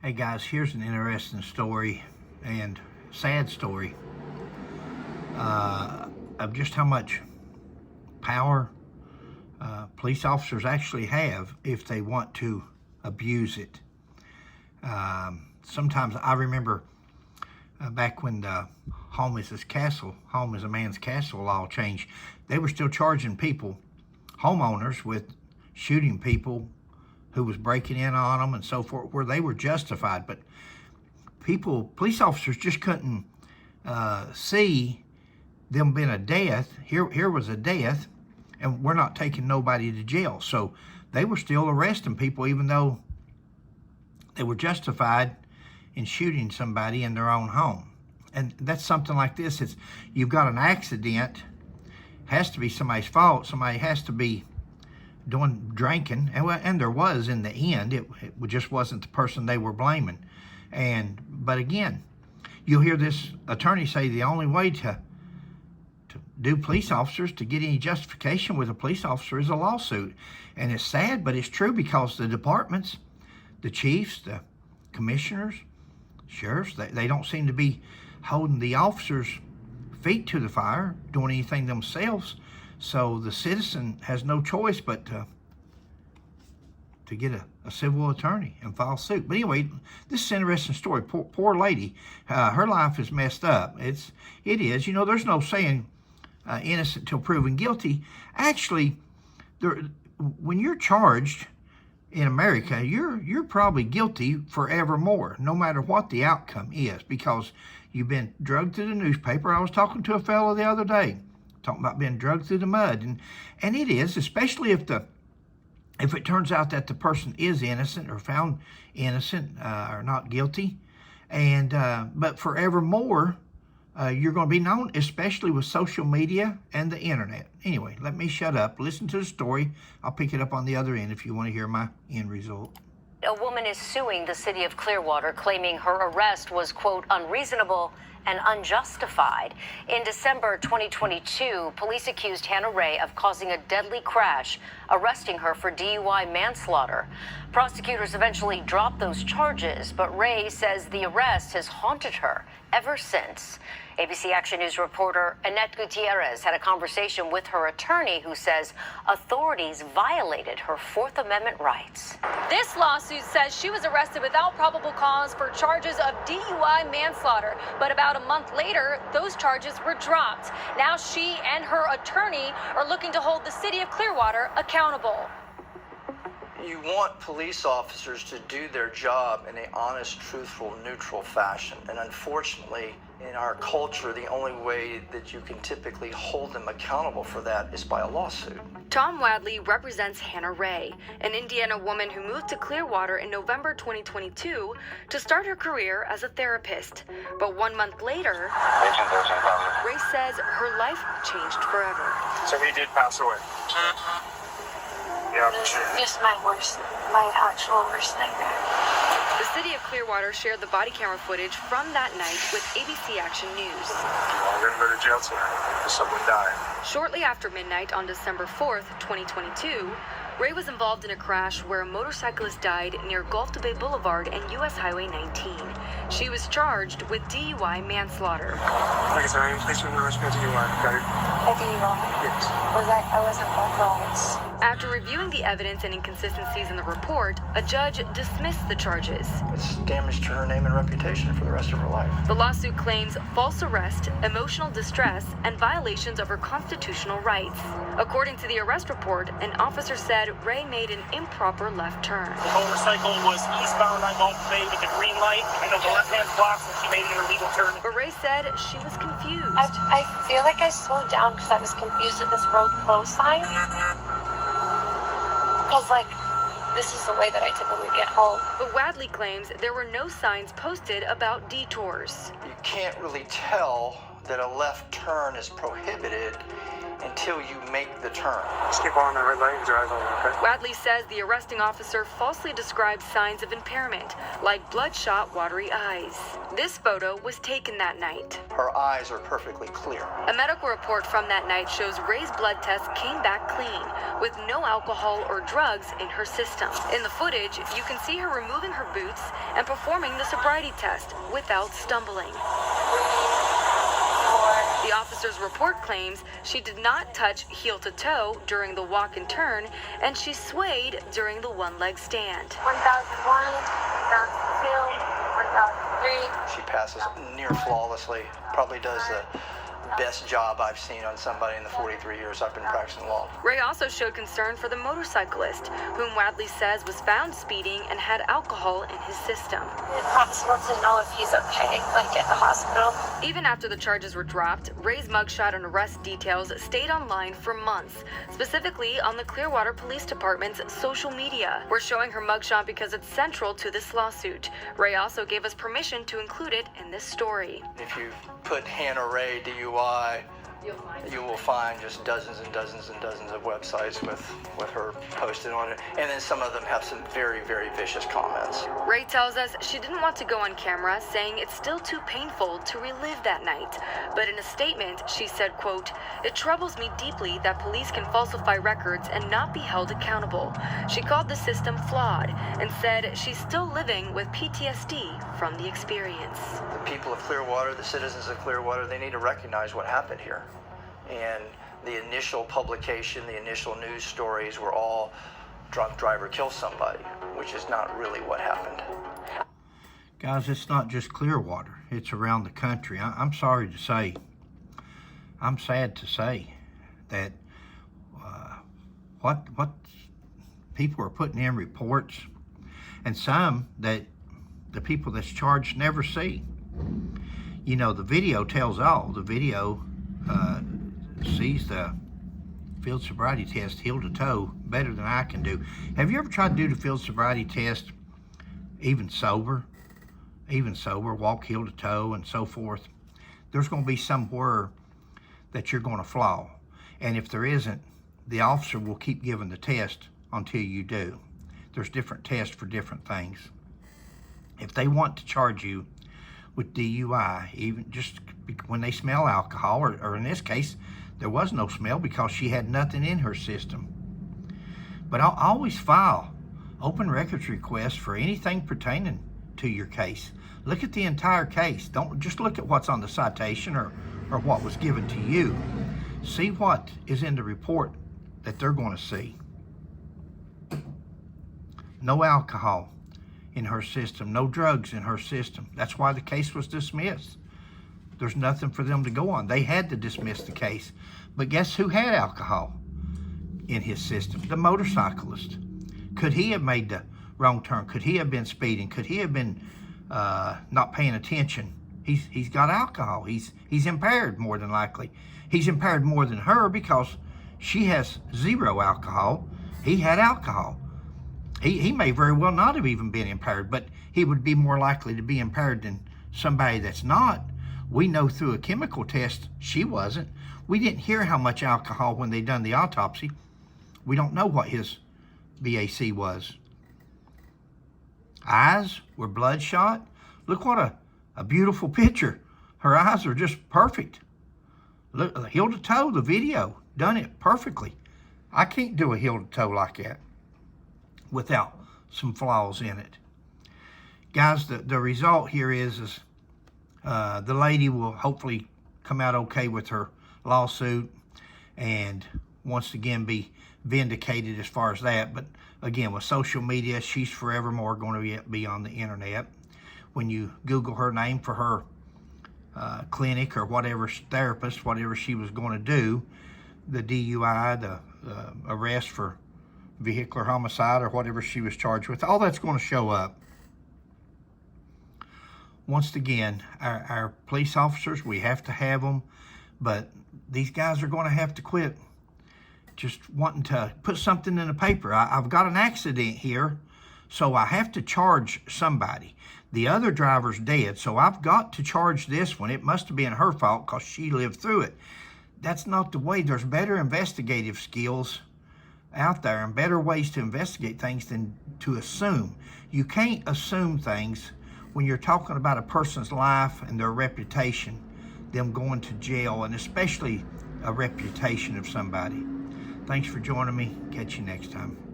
Hey guys, here's an interesting story and sad story of just how much power police officers actually have if they want to abuse it. Sometimes I remember back when the home is a man's castle law changed, they were still charging homeowners with shooting people who was breaking in on them and so forth, where they were justified. But police officers just couldn't see them being a death. Here was a death, and we're not taking nobody to jail. So they were still arresting people, even though they were justified in shooting somebody in their own home. And that's something like this. You've got an accident, has to be somebody's fault. Somebody has to be drinking, and there was in the end. It just wasn't the person they were blaming. But again, you'll hear this attorney say the only way to do police officers, to get any justification with a police officer, is a lawsuit. And it's sad, but it's true, because the departments, the chiefs, the commissioners, sheriffs, they don't seem to be holding the officers' feet to the fire, doing anything themselves. So the citizen has no choice but to get a civil attorney and file suit. But anyway, this is an interesting story. Poor lady, her life is messed up. It is. You know, there's no saying innocent till proven guilty. Actually, when you're charged in America, you're probably guilty forevermore, no matter what the outcome is, because you've been drugged through the newspaper. I was talking to a fellow the other day, talking about being drugged through the mud, and it is, especially if it turns out that the person is innocent or found innocent or not guilty, but forevermore you're going to be known, especially with social media and the internet. Anyway, let me shut up. Listen to the story. I'll pick it up on the other end if you want to hear my end result. A woman is suing the city of Clearwater, claiming her arrest was, quote, unreasonable and unjustified. In December 2022, police accused Hannah Ray of causing a deadly crash, arresting her for DUI manslaughter. Prosecutors eventually dropped those charges, but Ray says the arrest has haunted her ever since. ABC Action News reporter Annette Gutierrez had a conversation with her attorney, who says authorities violated her Fourth Amendment rights. This lawsuit says she was arrested without probable cause for charges of DUI manslaughter, but about a month later, those charges were dropped. Now she and her attorney are looking to hold the city of Clearwater accountable. You want police officers to do their job in an honest, truthful, neutral fashion. And unfortunately, in our culture, the only way that you can typically hold them accountable for that is by a lawsuit. Tom Wadley represents Hannah Ray, an Indiana woman who moved to Clearwater in November 2022 to start her career as a therapist. But 1 month later, Ray says her life changed forever. So he did pass away. Yeah, for sure. Just my actual worst nightmare. The city of Clearwater shared the body camera footage from that night with ABC Action News. I'm going to go to jail tonight because someone died. Shortly after midnight on December 4th, 2022, Ray was involved in a crash where a motorcyclist died near Gulf to Bay Boulevard and U.S. Highway 19. She was charged with DUI manslaughter. Like I said, I am placed under arrest for DUI. Got it? A DUI? Yes. I wasn't authorized. After reviewing the evidence and inconsistencies in the report, a judge dismissed the charges. It's damage to her name and reputation for the rest of her life. The lawsuit claims false arrest, emotional distress, and violations of her constitutional rights. According to the arrest report, an officer said Ray made an improper left turn. The motorcycle was eastbound on Gulf Bay with the green light. I know the left-hand block, and she made an illegal turn. But Ray said she was confused. I feel like I slowed down because I was confused at this road closed sign. Because, this is the way that I typically get home. But Wadley claims there were no signs posted about detours. You can't really tell that a left turn is prohibited until you make the turn. Just keep on the red light and drive on, okay? Wadley says the arresting officer falsely described signs of impairment, like bloodshot, watery eyes. This photo was taken that night. Her eyes are perfectly clear. A medical report from that night shows Ray's blood test came back clean, with no alcohol or drugs in her system. In the footage, you can see her removing her boots and performing the sobriety test without stumbling. The officer's report claims she did not touch heel to toe during the walk and turn, and she swayed during the one-leg stand. 1001, 1002, 1003. She passes near flawlessly. Probably does the best job I've seen on somebody in the 43 years I've been practicing law. Ray also showed concern for the motorcyclist, whom Wadley says was found speeding and had alcohol in his system. It's possible to know if he's okay, like at the hospital. Even after the charges were dropped, Ray's mugshot and arrest details stayed online for months, specifically on the Clearwater Police Department's social media. We're showing her mugshot because it's central to this lawsuit. Ray also gave us permission to include it in this story. If you put Hannah Ray DUI, you will find just dozens and dozens and dozens of websites with her posted on it. And then some of them have some very, very vicious comments. Ray tells us she didn't want to go on camera, saying it's still too painful to relive that night. But in a statement, she said, quote, "It troubles me deeply that police can falsify records and not be held accountable." She called the system flawed and said she's still living with PTSD from the experience. The people of Clearwater, the citizens of Clearwater, they need to recognize what happened here. And the initial publication, the initial news stories were all drunk driver kills somebody, which is not really what happened. Guys, it's not just Clearwater. It's around the country. I'm sorry to say, I'm sad to say that what people are putting in reports, and some that the people that's charged never see. You know, the video tells all. The video sees the field sobriety test heel to toe better than I can do. Have you ever tried to do the field sobriety test even sober, walk heel to toe and so forth? There's going to be somewhere that you're going to flaw. And if there isn't, the officer will keep giving the test until you do. There's different tests for different things. If they want to charge you with DUI, even just when they smell alcohol, or in this case, there was no smell because she had nothing in her system. But I'll always file open records requests for anything pertaining to your case. Look at the entire case. Don't just look at what's on the citation or what was given to you. See what is in the report that they're going to see. No alcohol in her system, no drugs in her system. That's why the case was dismissed. There's nothing for them to go on. They had to dismiss the case. But guess who had alcohol in his system? The motorcyclist. Could he have made the wrong turn? Could he have been speeding? Could he have been not paying attention? He's got alcohol. He's impaired more than likely. He's impaired more than her because she has zero alcohol. He had alcohol. He may very well not have even been impaired, but he would be more likely to be impaired than somebody that's not. We know through a chemical test she wasn't. We didn't hear how much alcohol when they done the autopsy. We don't know what his BAC was. Eyes were bloodshot. Look what a beautiful picture. Her eyes are just perfect. Look, heel to toe, the video done it perfectly. I can't do a heel to toe like that without some flaws in it. Guys, the result here is the lady will hopefully come out okay with her lawsuit and once again be vindicated as far as that. But again, with social media, she's forevermore going to be on the internet. When you Google her name for her clinic or whatever therapist, whatever she was going to do, the DUI, the arrest for vehicular homicide or whatever she was charged with, all that's going to show up. Once again, our police officers, we have to have them, but these guys are going to have to quit just wanting to put something in the paper. I've got an accident here, so I have to charge somebody. The other driver's dead, so I've got to charge this one. It must have been her fault because she lived through it. that's not the way. There's better investigative skills out there and better ways to investigate things than to assume. You can't assume things when you're talking about a person's life and their reputation, them going to jail, and especially a reputation of somebody. Thanks for joining me. Catch you next time.